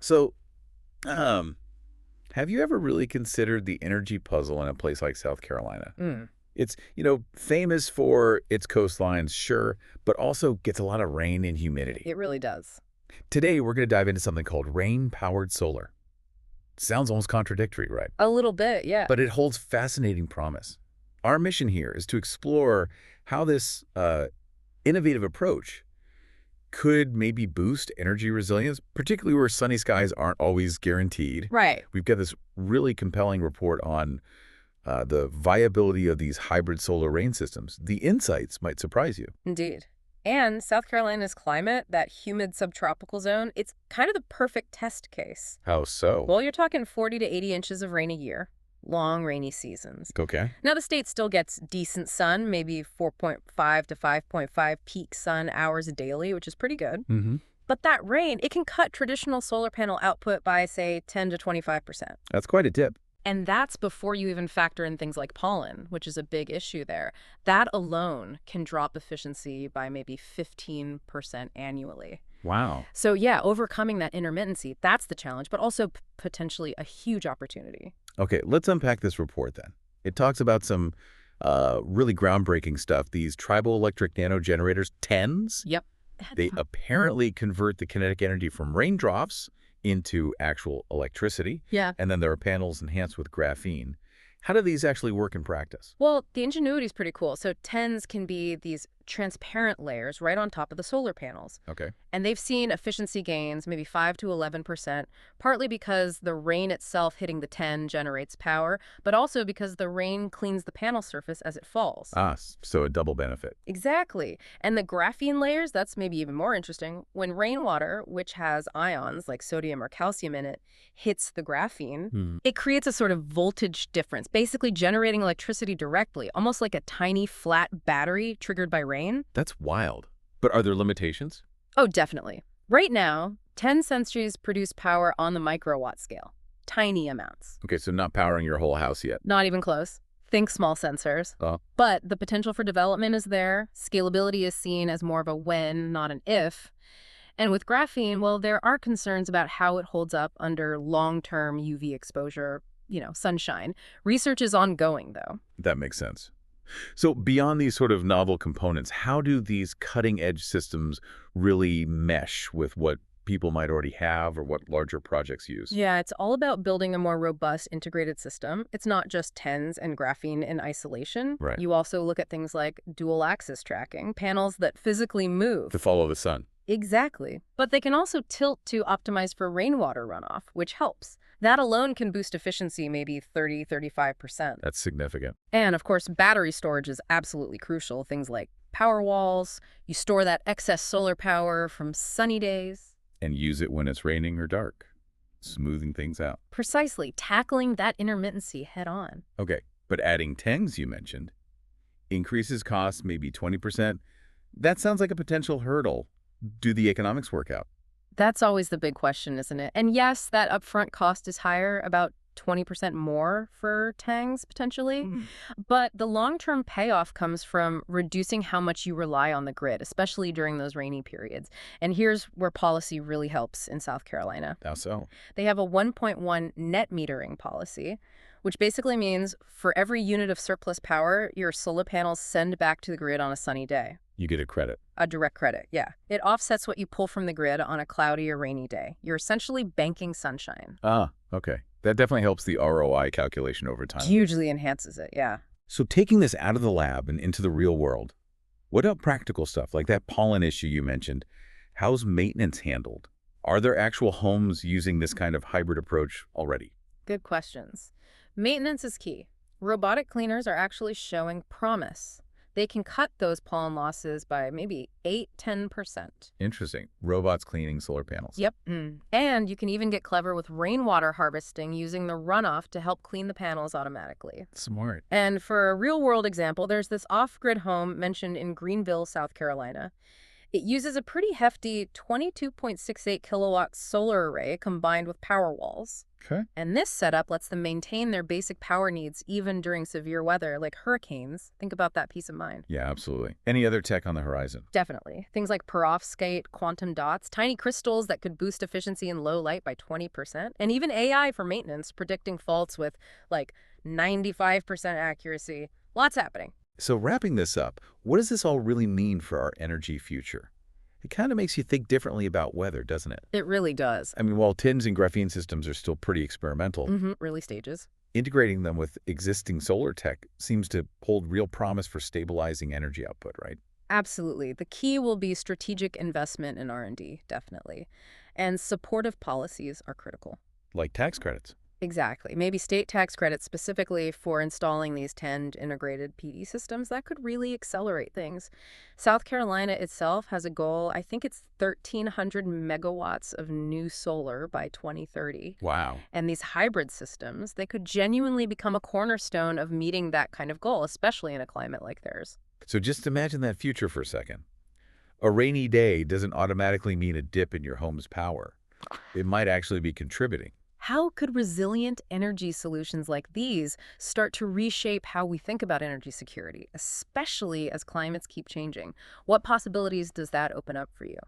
So, um, have you ever really considered the energy puzzle in a place like South Carolina? Mm, It's, famous for its coastlines, sure, but also gets a lot of rain and humidity. it really does. Today, we're going to dive into something called rain-powered solar. Sounds almost contradictory, right? A little bit, yeah. But it holds fascinating promise. Our mission here is to explore how this innovative approach could maybe boost energy resilience, particularly where sunny skies aren't always guaranteed. Right. We've got this really compelling report on the viability of these hybrid solar rain systems. The insights might surprise you. Indeed. And South Carolina's climate, that humid subtropical zone, it's kind of the perfect test case. How so? Well, you're talking 40 to 80 inches of rain a year, long rainy seasons. Okay. Now, the state still gets decent sun, maybe 4.5 to 5.5 peak sun hours daily, which is pretty good. Mm-hmm. But that rain, it can cut traditional solar panel output by, say, 10 to 25%. That's quite a dip. And that's before you even factor in things like pollen, which is a big issue there. That alone can drop efficiency by maybe 15% annually. Wow. So yeah, overcoming that intermittency, that's the challenge, but also potentially a huge opportunity. Okay, let's unpack this report then. It talks about some really groundbreaking stuff. These triboelectric nanogenerators, TENS, Yep. they apparently convert the kinetic energy from raindrops into actual electricity, Yeah. and then there are panels enhanced with graphene. How do these actually work in practice? Well, the ingenuity is pretty cool. So TENS can be these transparent layers right on top of the solar panels. Okay. And they've seen efficiency gains, maybe 5 to 11%, partly because the rain itself hitting the 10 generates power, but also because the rain cleans the panel surface as it falls. So a double benefit. Exactly. And the graphene layers, that's maybe even more interesting. When rainwater, which has ions like sodium or calcium in it, hits the graphene, it creates a sort of voltage difference, basically generating electricity directly, almost like a tiny flat battery triggered by rain. That's wild. But are there limitations? Oh, definitely. Right now, 10 sensors produce power on the microwatt scale. Tiny amounts. Okay, so not powering your whole house yet. Not even close. Think small sensors. Oh. But the potential for development is there. Scalability is seen as more of a when, not an if. And with graphene, well, there are concerns about how it holds up under long-term UV exposure, sunshine. Research is ongoing, though. That makes sense. So beyond these sort of novel components, how do these cutting-edge systems really mesh with what people might already have or what larger projects use? Yeah, it's all about building a more robust integrated system. It's not just TENS and graphene in isolation. Right. You also look at things like dual axis tracking, panels that physically move. To follow the sun. Exactly. But they can also tilt to optimize for rainwater runoff, which helps. That alone can boost efficiency maybe 30–35%. That's significant. And of course, battery storage is absolutely crucial. Things like power walls, you store that excess solar power from sunny days. And use it when it's raining or dark, smoothing things out. Precisely, tackling that intermittency head on. Okay, but adding TENGs you mentioned increases costs maybe 20%. That sounds like a potential hurdle. Do the economics work out? That's always the big question, isn't it? And yes, that upfront cost is higher, about 20% more for TANGs potentially. But the long-term payoff comes from reducing how much you rely on the grid, especially during those rainy periods. And here's where policy really helps in South Carolina. How so? They have a 1.1 net metering policy, which basically means for every unit of surplus power, your solar panels send back to the grid on a sunny day. You get a credit. A direct credit, yeah. It offsets what you pull from the grid on a cloudy or rainy day. You're essentially banking sunshine. Okay. That definitely helps the ROI calculation over time. Hugely enhances it, yeah. So taking this out of the lab and into the real world, what about practical stuff like that pollen issue you mentioned? How's maintenance handled? Are there actual homes using this kind of hybrid approach already? Good questions. Maintenance is key. Robotic cleaners are actually showing promise. They can cut those pollen losses by maybe 8–10%. Interesting. Robots cleaning solar panels. Yep. And you can even get clever with rainwater harvesting using the runoff to help clean the panels automatically. Smart. And for a real-world example, there's this off-grid home mentioned in Greenville, South Carolina. It uses a pretty hefty 22.68 kilowatt solar array combined with power walls. Okay. And this setup lets them maintain their basic power needs even during severe weather like hurricanes. Think about that peace of mind. Yeah, absolutely. Any other tech on the horizon? Definitely. Things like perovskite, quantum dots, tiny crystals that could boost efficiency in low light by 20%, and even AI for maintenance, predicting faults with like 95% accuracy. Lots happening. So wrapping this up, what does this all really mean for our energy future? It kind of makes you think differently about weather, doesn't it? It really does. I mean, while TINs and graphene systems are still pretty experimental, Early stages. integrating them with existing solar tech seems to hold real promise for stabilizing energy output, right? Absolutely. The key will be strategic investment in R&D, definitely. And supportive policies are critical. Like tax credits. Exactly. Maybe state tax credits specifically for installing these 10 integrated PD systems. That could really accelerate things. South Carolina itself has a goal. I think it's 1,300 megawatts of new solar by 2030. Wow. And these hybrid systems, they could genuinely become a cornerstone of meeting that kind of goal, especially in a climate like theirs. So just imagine that future for a second. A rainy day doesn't automatically mean a dip in your home's power. It might actually be contributing. How could resilient energy solutions like these start to reshape how we think about energy security, especially as climates keep changing? What possibilities does that open up for you?